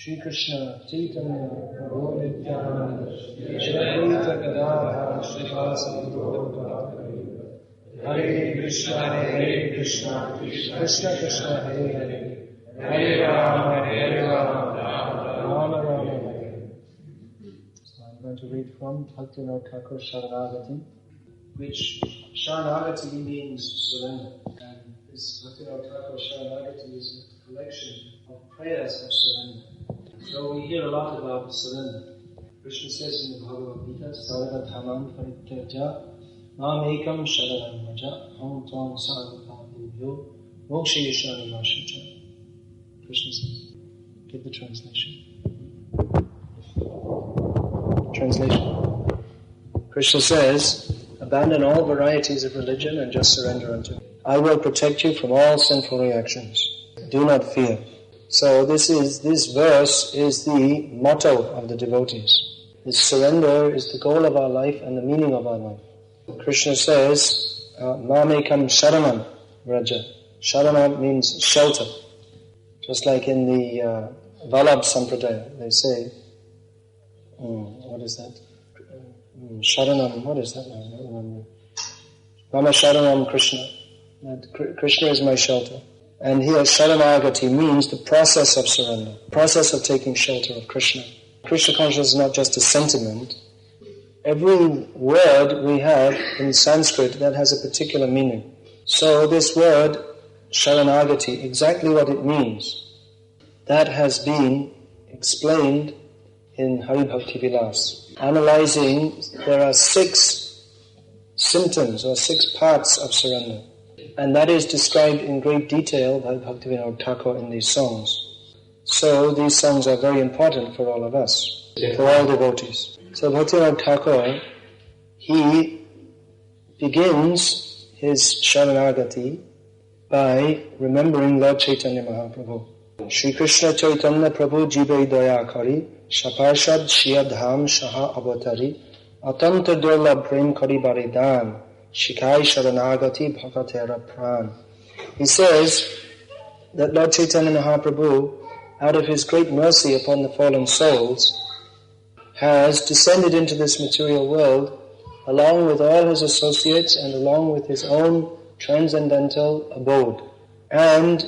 Shri Krishna Chaitanya Prabhu Nityananda Shri Advaita Gadadhara Srivasa Gadadhara Hare Krishna Krishna Krishna Hare Hare Hare Rama Rama Rama Hare. So I'm going to read from Bhakti Thakur Saranagati, which Saranagati means surrender, and this Bhakti Thakur Saranagati is a collection of prayers of surrender. So we hear a lot about surrender. Krishna says in the Bhagavad Gita, Sarva Dhamam Parityaja Mam Ekam Sharanam Vaja Ham Tvam Sarvapapubhyo Mokshayeshani Mashacha. Krishna says. Get the translation. Translation. Krishna says, abandon all varieties of religion and just surrender unto me. I will protect you from all sinful reactions. Do not fear. So this verse is the motto of the devotees. This surrender is the goal of our life and the meaning of our life. Krishna says, Mamekam Sharanam Raja. Sharanam means shelter. Just like in the Vallabh Sampradaya, they say, what is that? Sharanam, what is that? I don't remember. Mama Sharanam Krishna. Krishna is my shelter. And here Saranagati means the process of surrender, process of taking shelter of Krishna. Krishna consciousness is not just a sentiment. Every word we have in Sanskrit that has a particular meaning. So this word, Saranagati, exactly what it means, that has been explained in Hari Bhakti Vilas. Analyzing, there are 6 symptoms or 6 parts of surrender. And that is described in great detail by Bhaktivinoda Thakur in these songs. So these songs are very important for all of us, for all devotees. So Bhaktivinoda Thakur, he begins his Sharanagati by remembering Lord Chaitanya Mahaprabhu. Shri Krishna Chaitanya Prabhu Jive Daya Kari Shaparshad Shiyadham Shaha Avatari Atanta Durla Prem Kari Baridan Shikai Sharanagati Bhakatera Pran. He says that Lord Chaitanya Mahaprabhu, out of his great mercy upon the fallen souls, has descended into this material world along with all his associates and along with his own transcendental abode. And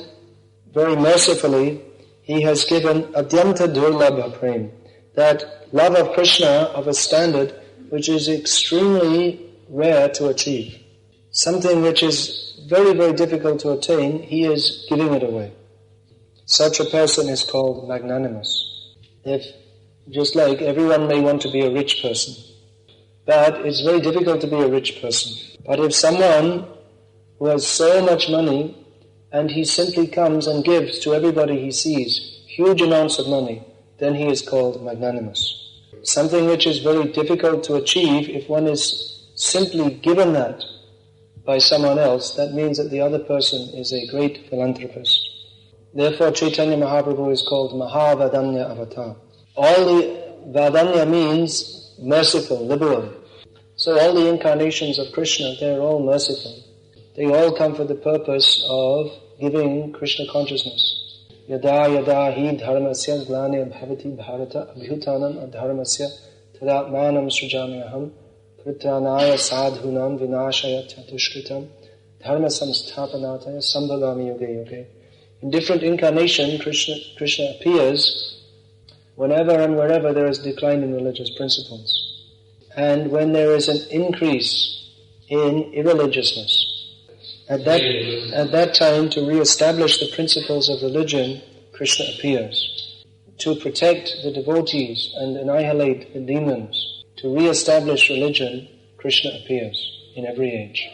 very mercifully, he has given Adyanta Durlabha Prem, that love of Krishna of a standard which is extremely rare to achieve. Something which is very, very difficult to attain, he is giving it away. Such a person is called magnanimous. Just like everyone may want to be a rich person, but it's very difficult to be a rich person. But if someone who has so much money and he simply comes and gives to everybody he sees huge amounts of money, then he is called magnanimous. Something which is very difficult to achieve, if one is simply given that by someone else, that means that the other person is a great philanthropist. Therefore Chaitanya Mahaprabhu is called Mahavadanya Avatar. All the Vadanya means merciful, liberal. So all the incarnations of Krishna, they are all merciful. They all come for the purpose of giving Krishna consciousness. Yada yada hi dharmasya glane bhavati bharata abhyutanam adharmasya tadatmanam srijamyaham pritranaya sadhunam vinashaya chatushkritam dharma samsthapanataya sambhavami yuge yuge. In different incarnations, Krishna appears whenever and wherever there is decline in religious principles. And when there is an increase in irreligiousness, at that time, to re-establish the principles of religion, Krishna appears. To protect the devotees and annihilate the demons, to re-establish religion, Krishna appears in every age.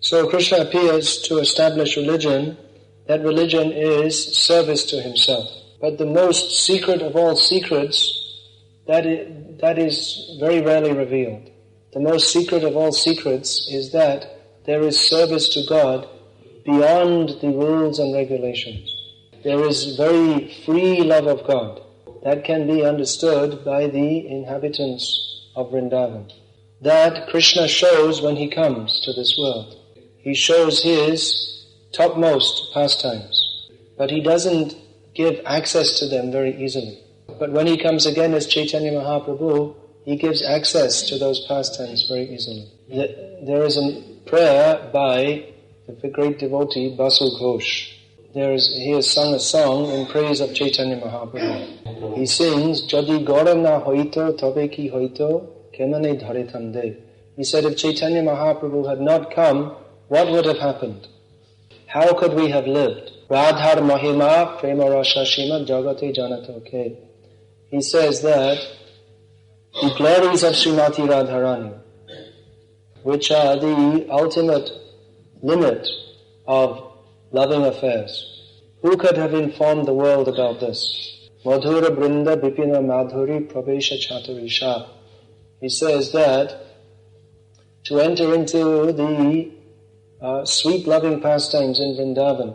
So Krishna appears to establish religion. That religion is service to himself. But the most secret of all secrets, that is very rarely revealed. The most secret of all secrets is that there is service to God beyond the rules and regulations. There is very free love of God that can be understood by the inhabitants of Vrindavan. That Krishna shows when he comes to this world. He shows his topmost pastimes, but he doesn't give access to them very easily. But when he comes again as Chaitanya Mahaprabhu, he gives access to those pastimes very easily. There is a prayer by the great devotee Basu Ghosh. He has sung a song in praise of Chaitanya Mahaprabhu. He sings, Jadi Gauranga Hoito Tobe Ki Hoito Kemane Dharitam De. He said, if Chaitanya Mahaprabhu had not come, what would have happened? How could we have lived? Radhar Mahima Prema Rasha Shima Jagate Janato Ke. He says that the glories of Srimati Radharani, which are the ultimate limit of loving affairs, who could have informed the world about this? Madhura Brinda Bipina Madhuri Pravesha Chatarisha. He says that to enter into the sweet loving pastimes in Vrindavan,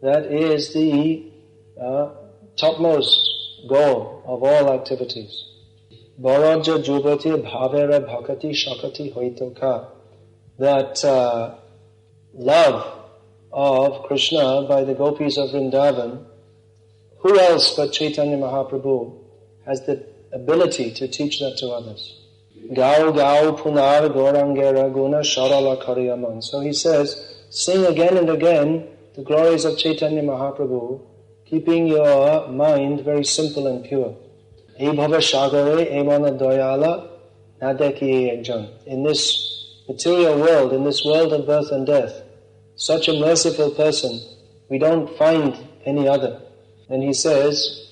that is the topmost goal of all activities. Bharaja Jubati Bhavera Bhakati Shakati Hoitoka. That love of Krishna by the gopis of Vrindavan, who else but Chaitanya Mahaprabhu has the ability to teach that to others? Gau Gau Punar Gaurangera Guna Sharala Kariyaman. So he says, sing again and again the glories of Chaitanya Mahaprabhu, keeping your mind very simple and pure. In this material world, in this world of birth and death, such a merciful person, we don't find any other. And he says,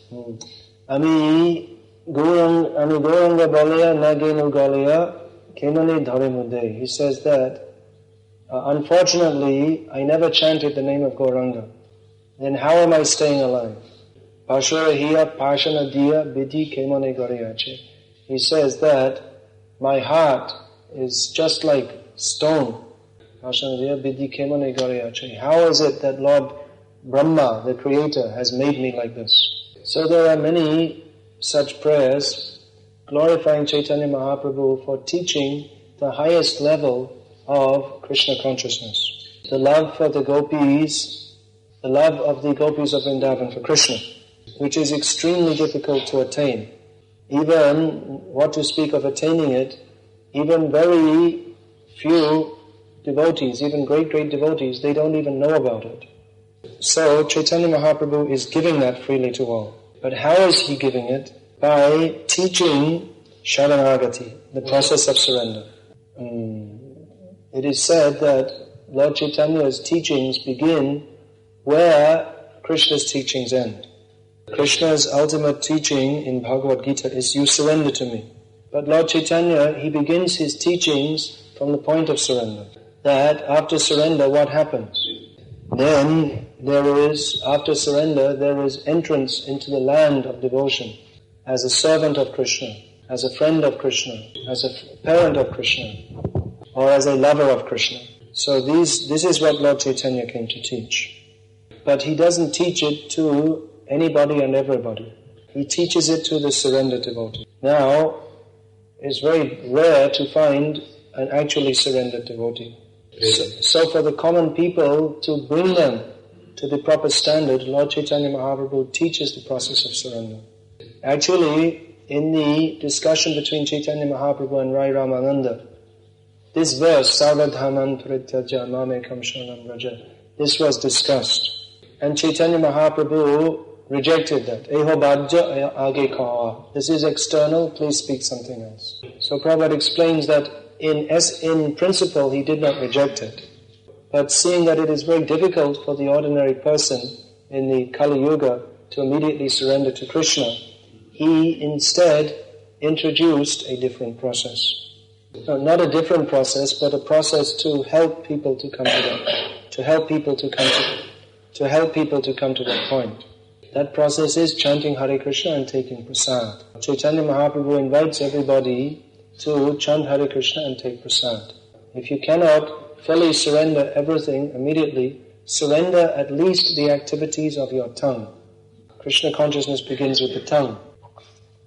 Ami Gauranga Balaya Nagenu Galaya Kemane Dharimude. He says that, unfortunately, I never chanted the name of Gauranga. Then how am I staying alive? Pasharahiya Pashanadiya Bidhi Kemane Gariyache. He says that my heart is just like stone. Pashanadiya Bidhi Kemane Gariyache. How is it that Lord Brahma, the Creator, has made me like this? So there are many such prayers glorifying Chaitanya Mahaprabhu for teaching the highest level of Krishna consciousness. The love for the gopis, the love of the gopis of Vrindavan for Krishna, which is extremely difficult to attain. Even, what to speak of attaining it, even very few devotees, even great devotees, they don't even know about it. So Chaitanya Mahaprabhu is giving that freely to all. But how is he giving it? By teaching Saranagati, the process of surrender. It is said that Lord Chaitanya's teachings begin where Krishna's teachings end. Krishna's ultimate teaching in Bhagavad Gita is, you surrender to me. But Lord Chaitanya, he begins his teachings from the point of surrender. That after surrender, what happens? Then after surrender, there is entrance into the land of devotion as a servant of Krishna, as a friend of Krishna, as a parent of Krishna, or as a lover of Krishna. So this is what Lord Chaitanya came to teach. But he doesn't teach it to anybody and everybody. He teaches it to the surrendered devotee. Now, it's very rare to find an actually surrendered devotee. So for the common people, to bring them to the proper standard, Lord Chaitanya Mahaprabhu teaches the process of surrender. Actually, in the discussion between Chaitanya Mahaprabhu and Rai Ramananda, this verse, Sarvadhaman Prityaja Mamekam Sharanam Raja, this was discussed. And Chaitanya Mahaprabhu rejected that. Eho bhajya age kaha. This is external, please speak something else. So Prabhupada explains that in principle he did not reject it. But seeing that it is very difficult for the ordinary person in the Kali Yuga to immediately surrender to Krishna, he instead introduced a different process. No, not a different process, but a process to help people to come to that, to help people to come to that point. That process is chanting Hare Krishna and taking prasad. Chaitanya Mahaprabhu invites everybody to chant Hare Krishna and take prasad. If you cannot fully surrender everything immediately, surrender at least the activities of your tongue. Krishna consciousness begins with the tongue.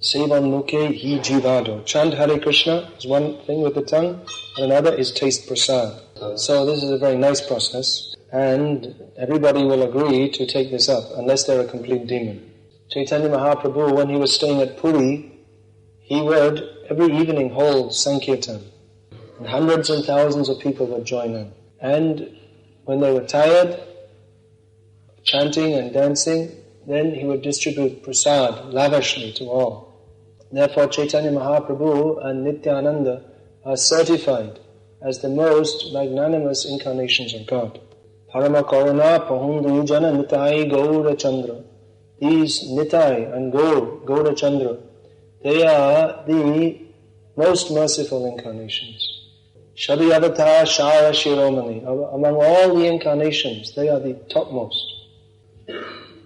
Sevan mukhe hi jivado. Chant Hare Krishna is one thing with the tongue, and another is taste prasad. So this is a very nice process, and everybody will agree to take this up, unless they're a complete demon. Chaitanya Mahaprabhu, when he was staying at Puri, he would every evening hold Sankirtan. And hundreds and thousands of people would join in. And when they were tired, chanting and dancing, then he would distribute prasad lavishly to all. Therefore, Chaitanya Mahaprabhu and Nityananda are certified as the most magnanimous incarnations of God. Parama Karuna Pahundujana Nitai Gaura Chandra. These Nitai and Gaura Chandra, they are the most merciful incarnations. Shadi Avatar Shara Shiromani. Among all the incarnations, they are the topmost.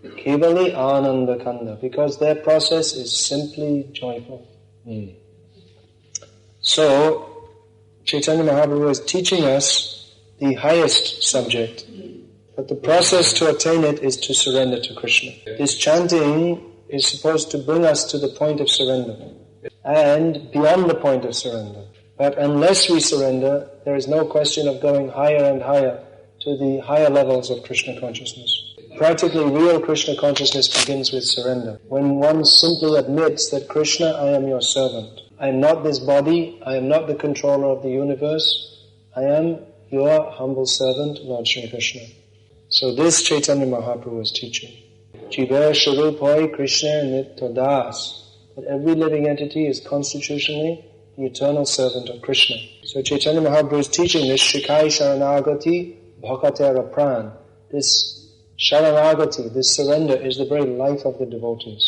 Kevali Ananda Kanda, because their process is simply joyful. So, Chaitanya Mahaprabhu is teaching us the highest subject, but the process to attain it is to surrender to Krishna. This chanting is supposed to bring us to the point of surrender and beyond the point of surrender. But unless we surrender, there is no question of going higher and higher to the higher levels of Krishna consciousness. Practically, real Krishna consciousness begins with surrender. When one simply admits that Krishna, I am your servant. I am not this body, I am not the controller of the universe, I am your humble servant, Lord Shri Krishna. So this Chaitanya Mahaprabhu is teaching. Jiva Sharupoi Krishna Nityadas. That every living entity is constitutionally the eternal servant of Krishna. So Chaitanya Mahaprabhu is teaching this Shikai Saranagati Bhakatera Pran. This Sharanagati, this surrender, is the very life of the devotees.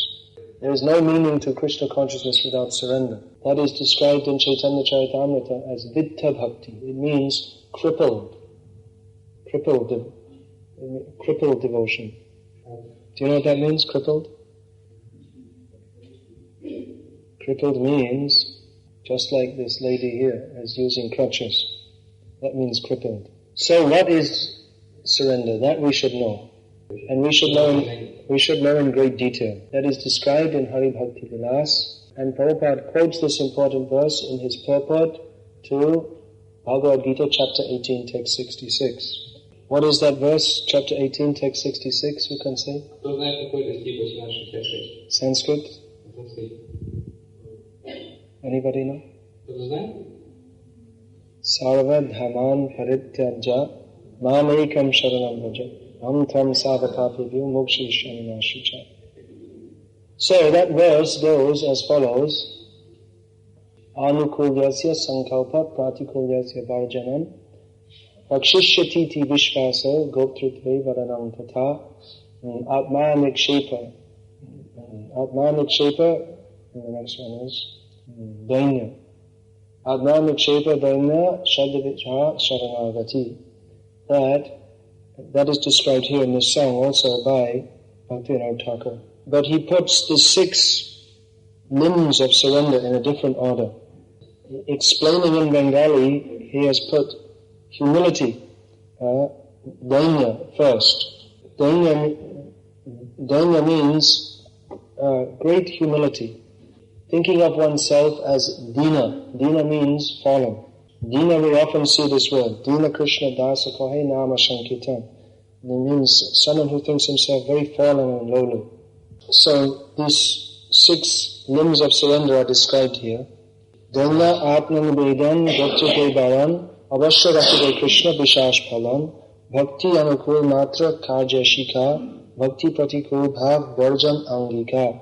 There is no meaning to Krishna consciousness without surrender. That is described in Chaitanya Charitamrita as Vitta Bhakti. It means crippled devotion. Do you know what that means, crippled? Crippled means, just like this lady here is using crutches. That means crippled. So what is surrender? That we should know. And we should know in great detail. That is described in Hari Bhakti Vilas, and Prabhupada quotes this important verse in his purport to Bhagavad Gita chapter 18, text 66. What is that verse, chapter 18, text 66, who can say? Sanskrit? Anybody know? Sarva dhaman parityajya mamekam sharanam vraja. So that verse goes as follows: Anukulyasya sankalpa pratikulyasya varjanam rakshishyatiti vishvasa goptrutve varanam tatha atmanikshepa. Atmanikshepa, and the next one is dainya. Atmanikshepa dainya shadavitha sharanagati. That is described here in this song also by Bhaktivinoda Thakur. But he puts the 6 limbs of surrender in a different order. Explaining in Bengali, he has put humility, dainya, first. Dainya means great humility. Thinking of oneself as dina. Dina means fallen. Dina, we often see this word. Dina Krishna Dasa Kohe Nama Sankirtan. It means someone who thinks himself very fallen and lowly. So these 6 limbs of surrender are described here. Dana Atman Vedan Bhakti Baran Avashya Rakide Krishna Vishash Phalan Bhakti Anukul Matra Karja Shika Bhakti Pratikul Bhav Varjan Angika.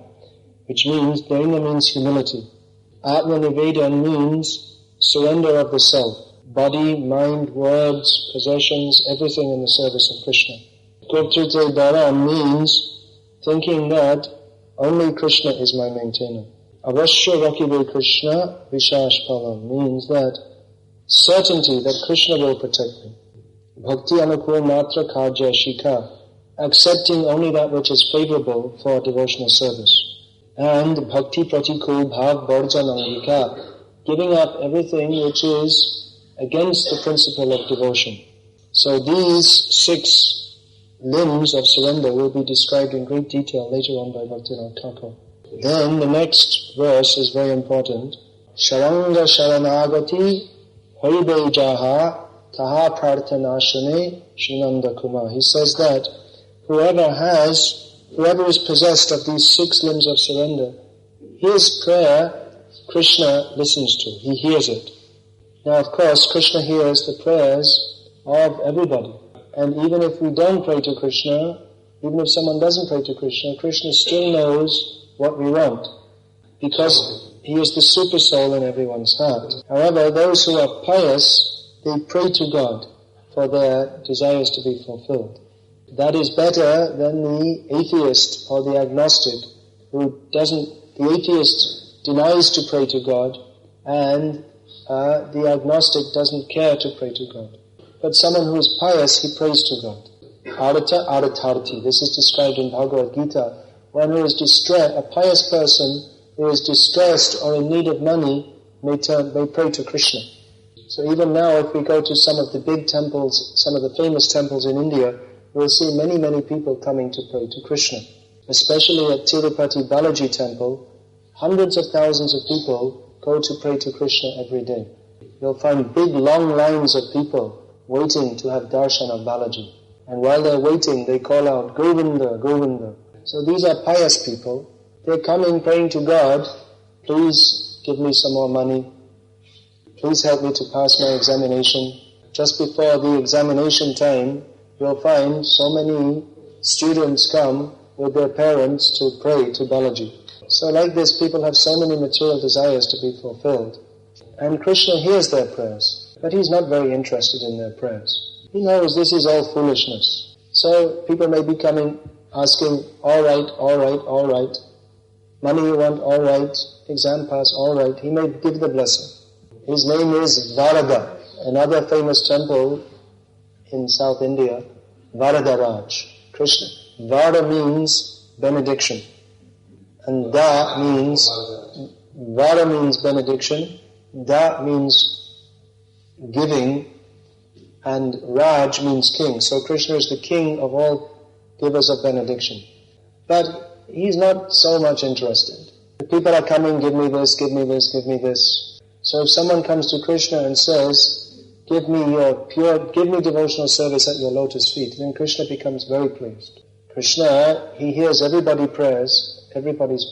Which means, Dana means humility. Atman Vedan means surrender of the self, body, mind, words, possessions, everything in the service of Krishna. Goptrite Dara means thinking that only Krishna is my maintainer. Avashya Rakive Krishna Vishash Palam means that certainty that Krishna will protect me. Bhakti Anukul Matra Karja Shika, accepting only that which is favorable for devotional service. And Bhakti Pratikul Bhav Varjan Angika, giving up everything which is against the principle of devotion. So these 6 limbs of surrender will be described in great detail later on by Bhaktivinoda Thakur. Then the next verse is very important. Sharanga Sharanagati Hoibe Jaha Taha Prarthanashane Shinanda Kumar. He says that whoever has whoever is possessed of these 6 limbs of surrender, his prayer Krishna listens to. He hears it. Now, of course, Krishna hears the prayers of everybody. And even if we don't pray to Krishna, even if someone doesn't pray to Krishna, Krishna still knows what we want, because he is the super soul in everyone's heart. However, those who are pious, they pray to God for their desires to be fulfilled. That is better than the atheist or the agnostic who doesn't. The atheist denies to pray to God, and the agnostic doesn't care to pray to God. But someone who is pious, he prays to God. Arata aratarti. This is described in Bhagavad Gita. One who is distressed, a pious person who is distressed or in need of money, may pray to Krishna. So even now, if we go to some of the big temples, some of the famous temples in India, we'll see many, many people coming to pray to Krishna. Especially at Tirupati Balaji temple, hundreds of thousands of people go to pray to Krishna every day. You'll find big long lines of people waiting to have darshan of Balaji. And while they're waiting, they call out, Govinda, Govinda. So these are pious people. They're coming praying to God, please give me some more money. Please help me to pass my examination. Just before the examination time, you'll find so many students come with their parents to pray to Balaji. So like this, people have so many material desires to be fulfilled. And Krishna hears their prayers, but he's not very interested in their prayers. He knows this is all foolishness. So people may be coming, asking, all right. Money you want, all right. Exam pass, all right. He may give the blessing. His name is Varada, another famous temple in South India, Varadaraj, Krishna. Vara means benediction. And Vara means benediction, Da means giving, and Raj means king. So Krishna is the king of all givers of benediction. But he's not so much interested. The people are coming, give me this, give me this, give me this. So if someone comes to Krishna and says, give me devotional service at your lotus feet, then Krishna becomes very pleased. Krishna, he hears everybody's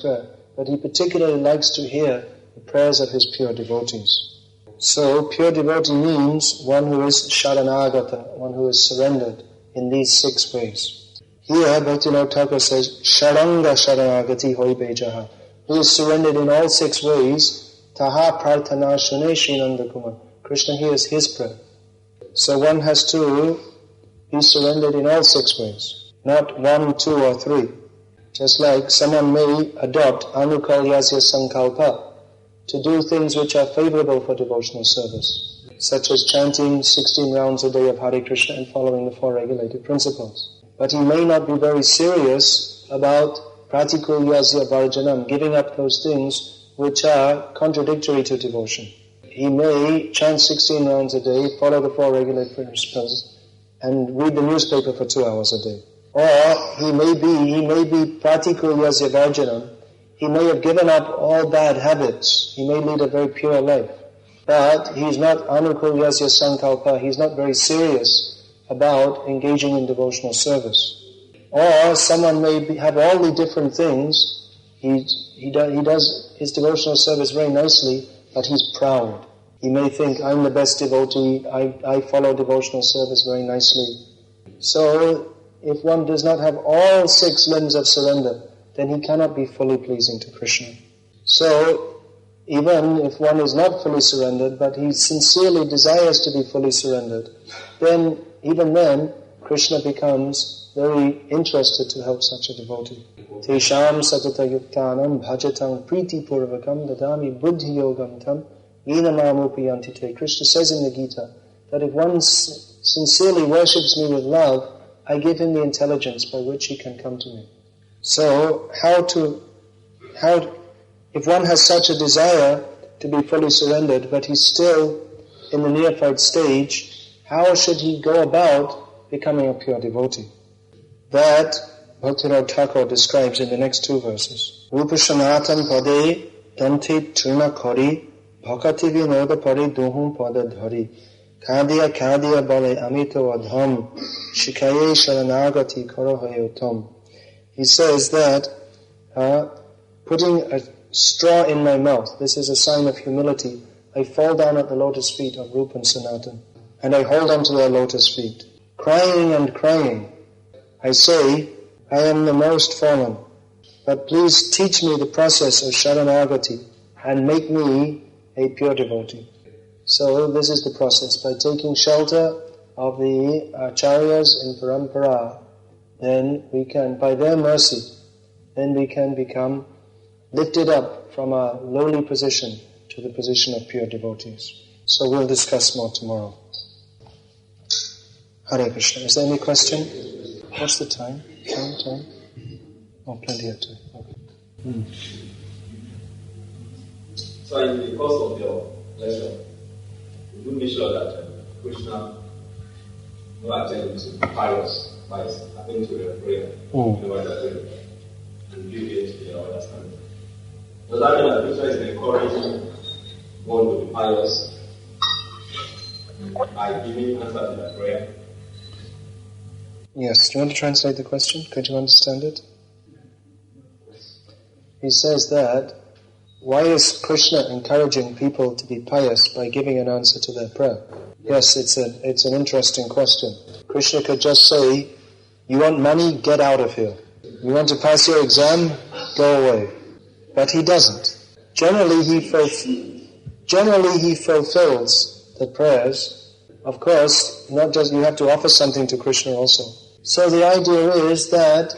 prayer, but he particularly likes to hear the prayers of his pure devotees. So, pure devotee means one who is Saranagati, one who is surrendered in these 6 ways. Here, Bhaktivinoda Thakur says, Sharanga Saranagati hoi bejaha, who is surrendered in all 6 ways, taha prarthana shune Srinanda Kumar. Krishna hears his prayer. So one has to be surrendered in all 6 ways, not 1, 2, or 3. Just like someone may adopt anukalyasya sankalpa, to do things which are favorable for devotional service, such as chanting 16 rounds a day of Hare Krishna and following the 4 regulated principles. But he may not be very serious about pratikulyasya varjanam, giving up those things which are contradictory to devotion. He may chant 16 rounds a day, follow the 4 regulated principles, and read the newspaper for 2 hours a day. Or he may be pratikulyasya varjanam. He may have given up all bad habits. He may lead a very pure life. But he's not anukulyasya sankalpa. He's not very serious about engaging in devotional service. Or someone may have all the different things. He does his devotional service very nicely, but he's proud. He may think, I'm the best devotee. I follow devotional service very nicely. So, if one does not have all 6 limbs of surrender, then he cannot be fully pleasing to Krishna. So, even if one is not fully surrendered, but he sincerely desires to be fully surrendered, then, even then, Krishna becomes very interested to help such a devotee. Tesham satata yuktanam bhajatam priti purvakam dadami buddhi yogam tam yenamamupi antite. Krishna says in the Gita that if one sincerely worships me with love, I give him the intelligence by which he can come to me. So, if one has such a desire to be fully surrendered, but he's still in the neophyte stage, how should he go about becoming a pure devotee? That Bhaktivinoda Thakur describes in the next 2 verses. Rupashanatan pade dante trina kori bhakati vinoda pade duhum pada dhari kadya bale amito adham shikaye sharanagati karo hayotam. He says that putting a straw in my mouth, this is a sign of humility. I fall down at the lotus feet of Rupa and Sanatan, and I hold on to their lotus feet. Crying and crying, I say, I am the most fallen, but please teach me the process of Saranagati and make me a pure devotee. So this is the process. By taking shelter of the acharyas in parampara, then we can, by their mercy, then we can become lifted up from a lowly position to the position of pure devotees. So we'll discuss more tomorrow. Hare Krishna. Is there any question? What's the time? Time? Oh, plenty of time. Okay. So in the course of your lecture, you make sure that Krishna will attend to pious by attending to their prayer, and give it to their understanding. Does that mean that Krishna is encouraging one to be pious by giving answer to their prayer? Yes. Do you want to translate the question? Could you understand it? He says that, why is Krishna encouraging people to be pious by giving an answer to their prayer? Yes, it's an interesting question. Krishna could just say, you want money? Get out of here. You want to pass your exam? Go away. But he doesn't. Generally he fulfills the prayers. Of course, not just, you have to offer something to Krishna also. So the idea is that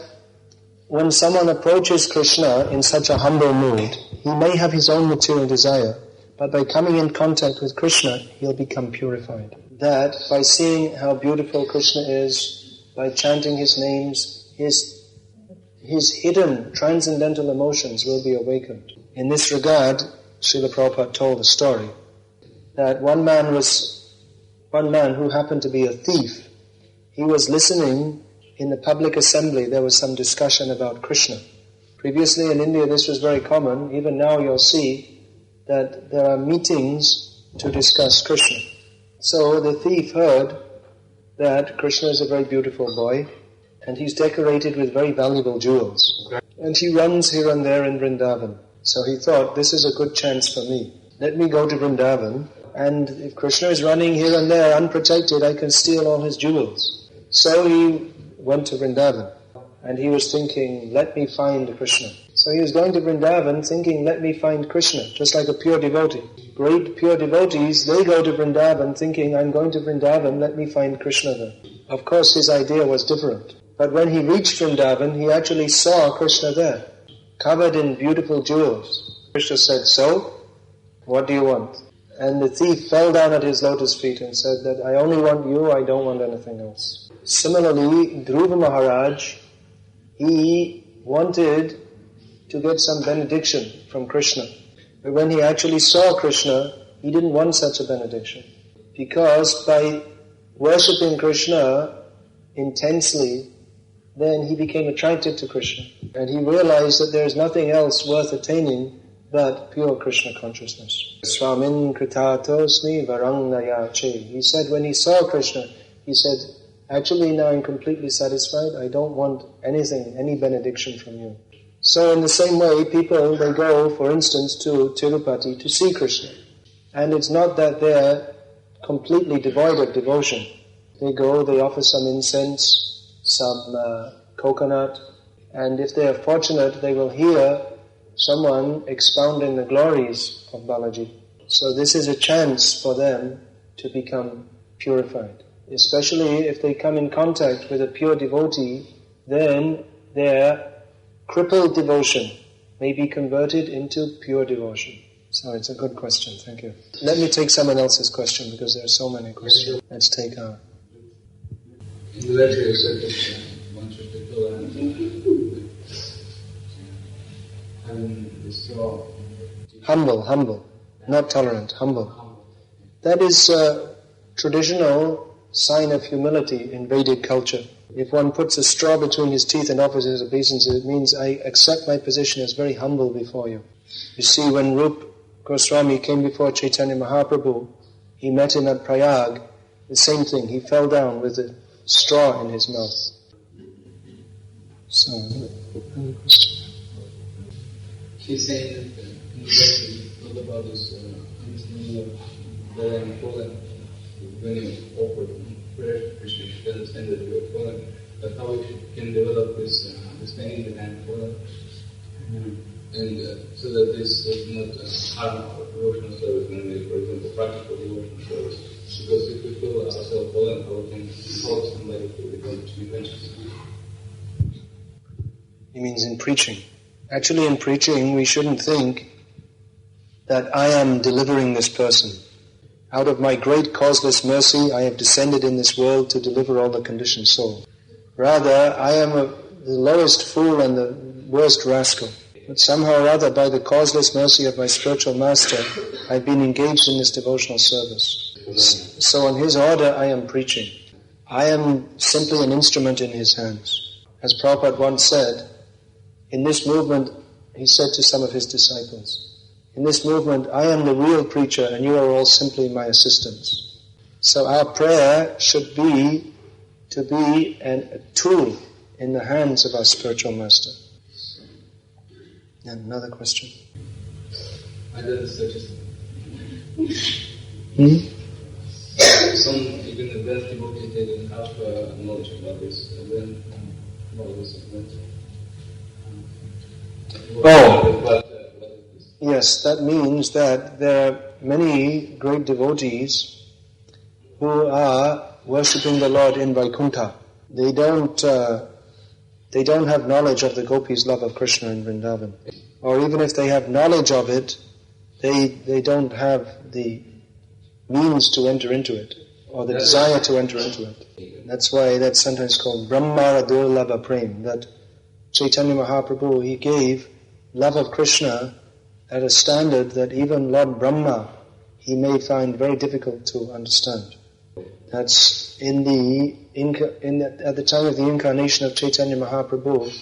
when someone approaches Krishna in such a humble mood, he may have his own material desire, but by coming in contact with Krishna, he'll become purified. That by seeing how beautiful Krishna is, by chanting his names, his hidden transcendental emotions will be awakened. In this regard, Srila Prabhupada told a story that one man who happened to be a thief, he was listening in the public assembly. There was some discussion about Krishna. Previously in India this was very common. Even now you'll see that there are meetings to discuss Krishna. So the thief heard that Krishna is a very beautiful boy and he's decorated with very valuable jewels. And he runs here and there in Vrindavan. So he thought, this is a good chance for me. Let me go to Vrindavan, and if Krishna is running here and there unprotected, I can steal all his jewels. So he went to Vrindavan, and he was thinking, let me find Krishna. So he was going to Vrindavan thinking, let me find Krishna, just like a pure devotee. Great pure devotees, they go to Vrindavan thinking, I'm going to Vrindavan, let me find Krishna there. Of course his idea was different. But when he reached Vrindavan, he actually saw Krishna there, covered in beautiful jewels. Krishna said, so, what do you want? And the thief fell down at his lotus feet and said that, I only want you, I don't want anything else. Similarly, Dhruva Maharaj, he wanted to get some benediction from Krishna. But when he actually saw Krishna, he didn't want such a benediction. Because by worshipping Krishna intensely, then he became attracted to Krishna. And he realized that there is nothing else worth attaining but pure Krishna consciousness. Swamin kritatosmi varangayache. He said when he saw Krishna, he said, actually now I'm completely satisfied. I don't want anything, any benediction from you. So in the same way, people, they go, for instance, to Tirupati to see Krishna. And it's not that they're completely devoid of devotion. They go, they offer some incense, some coconut, and if they are fortunate, they will hear someone expounding the glories of Balaji. So this is a chance for them to become purified. Especially if they come in contact with a pure devotee, then their crippled devotion may be converted into pure devotion. So it's a good question, thank you. Let me take someone else's question because there are so many questions. Let's take our... In the letter you said that a bunch of people and so Humble, not tolerant, humble. That is a traditional sign of humility in Vedic culture. If one puts a straw between his teeth and offers his obeisance, it means I accept my position as very humble before you. You see, when Rupa Goswami came before Chaitanya Mahaprabhu, he met him at Prayag, the same thing, he fell down with a straw in his mouth. So, another question. She's saying that in the all about this understanding of that I'm fallen. When you offer prayer to Krishna, you can understand that you are fallen. But how we can develop this understanding that I'm fallen, and so that this does not harm our devotional service when we, for example, practical devotional service. Because if we feel ourselves fallen, how we can help somebody to become to be conscious. He means in preaching. Actually, in preaching, we shouldn't think that I am delivering this person. Out of my great causeless mercy, I have descended in this world to deliver all the conditioned soul. Rather, I am the lowest fool and the worst rascal. But somehow or other, by the causeless mercy of my spiritual master, I've been engaged in this devotional service. So on his order, I am preaching. I am simply an instrument in his hands. As Prabhupada once said, in this movement, he said to some of his disciples, in this movement, I am the real preacher and you are all simply my assistants. So our prayer should be to be a tool in the hands of our spiritual master. And another question. I don't suggest some, even the best devotees, they don't have knowledge about this. Yes, that means that there are many great devotees who are worshipping the Lord in Vaikuntha. They don't have knowledge of the gopis' love of Krishna in Vrindavan. Or even if they have knowledge of it, they don't have the means to enter into it, or the desire to enter into it. That's why that's sometimes called Brahmara Durlabha Prem, that Chaitanya Mahaprabhu, he gave love of Krishna at a standard that even Lord Brahma, he may find very difficult to understand. That's at the time of the incarnation of Chaitanya Mahaprabhu,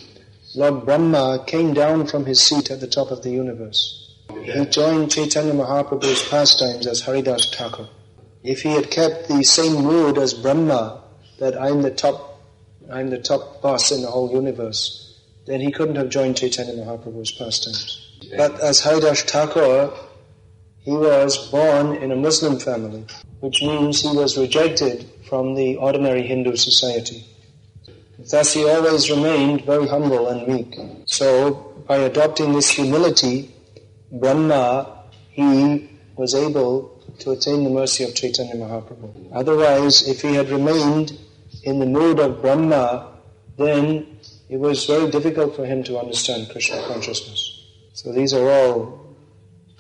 Lord Brahma came down from his seat at the top of the universe. He joined Chaitanya Mahaprabhu's pastimes as Haridas Thakur. If he had kept the same mood as Brahma, that I'm the top boss in the whole universe, then he couldn't have joined Chaitanya Mahaprabhu's pastimes. But as Haridas Thakur, he was born in a Muslim family, which means he was rejected from the ordinary Hindu society. Thus he always remained very humble and meek. So by adopting this humility, Brahma, he was able to attain the mercy of Chaitanya Mahaprabhu. Otherwise, if he had remained in the mood of Brahma, then it was very difficult for him to understand Krishna consciousness. So these are all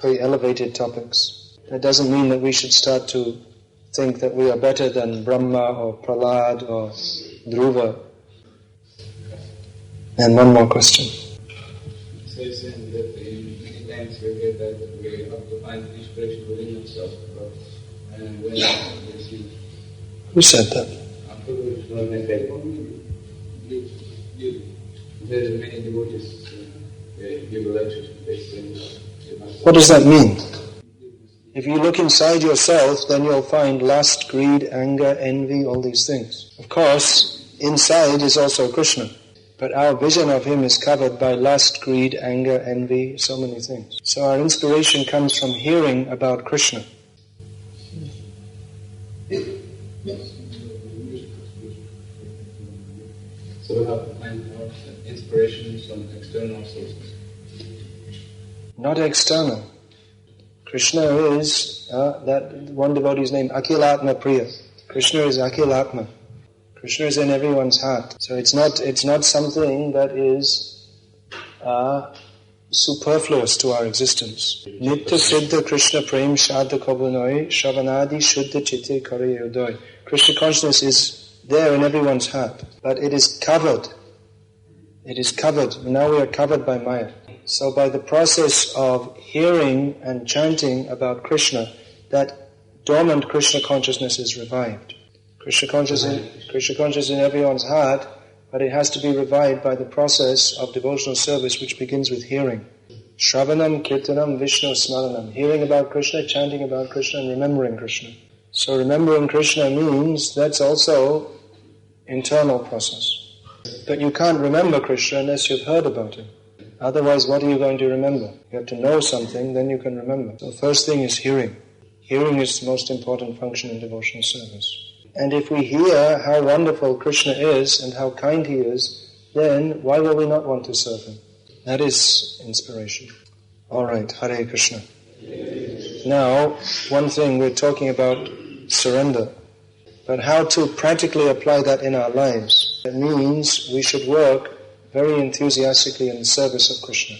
very elevated topics. That doesn't mean that we should start to think that we are better than Brahma or Prahlad or Dhruva. And one more question. It says that many times we hear that we have to find inspiration within ourselves. And when we see... Who said that? There are many devotees give lectures. What does that mean? If you look inside yourself, then you'll find lust, greed, anger, envy, all these things. Of course, inside is also Krishna. But our vision of him is covered by lust, greed, anger, envy, so many things. So our inspiration comes from hearing about Krishna. So we have to find our inspiration from external sources. Not external. Krishna is, that one devotee's name, Akhilatma Priya. Krishna is Akhilatma. Krishna is in everyone's heart. So it's not something that is superfluous to our existence. Nitya Siddha Krishna Prem Shadha Kabunoi Shavanadi Shuddha Chitte Kare Udoi. Krishna consciousness is there in everyone's heart, but it is covered. It is covered. Now we are covered by Maya. So by the process of hearing and chanting about Krishna, that dormant Krishna consciousness is revived. Krishna consciousness in everyone's heart, but it has to be revived by the process of devotional service, which begins with hearing. Shravanam, Kirtanam, Vishnu, Smaranam. Hearing about Krishna, chanting about Krishna, and remembering Krishna. So remembering Krishna means that's also internal process. But you can't remember Krishna unless you've heard about him. Otherwise, what are you going to remember? You have to know something, then you can remember. So first thing is hearing. Hearing is the most important function in devotional service. And if we hear how wonderful Krishna is and how kind he is, then why will we not want to serve him? That is inspiration. Alright, Hare Krishna. Now, one thing, we're talking about surrender. But how to practically apply that in our lives? It means we should work very enthusiastically in the service of Krishna.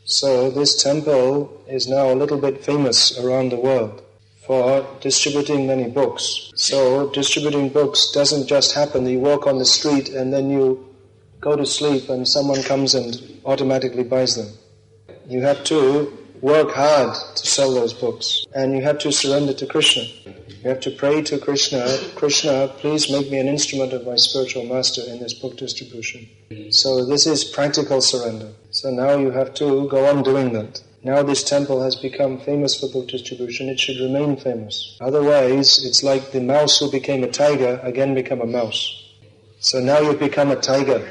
So this temple is now a little bit famous around the world for distributing many books. So distributing books doesn't just happen. You walk on the street and then you go to sleep and someone comes and automatically buys them. You have to work hard to sell those books. And you have to surrender to Krishna. You have to pray to Krishna, Krishna, please make me an instrument of my spiritual master in this book distribution. So this is practical surrender. So now you have to go on doing that. Now this temple has become famous for book distribution, it should remain famous. Otherwise, it's like the mouse who became a tiger, again become a mouse. So now you've become a tiger.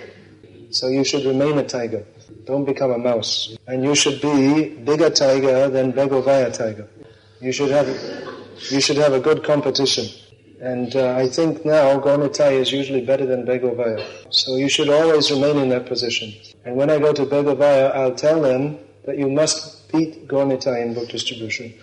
So you should remain a tiger. Don't become a mouse. And you should be bigger tiger than Begovaya tiger. You should have a good competition. And I think now Gaunitai is usually better than Begovaya. So you should always remain in that position. And when I go to Begovaya, I'll tell them that you must beat Gaunitai in book distribution.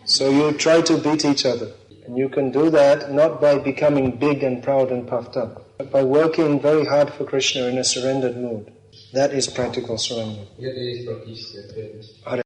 So you try to beat each other. And you can do that not by becoming big and proud and puffed up, but by working very hard for Krishna in a surrendered mood. That is practical surrender. Hare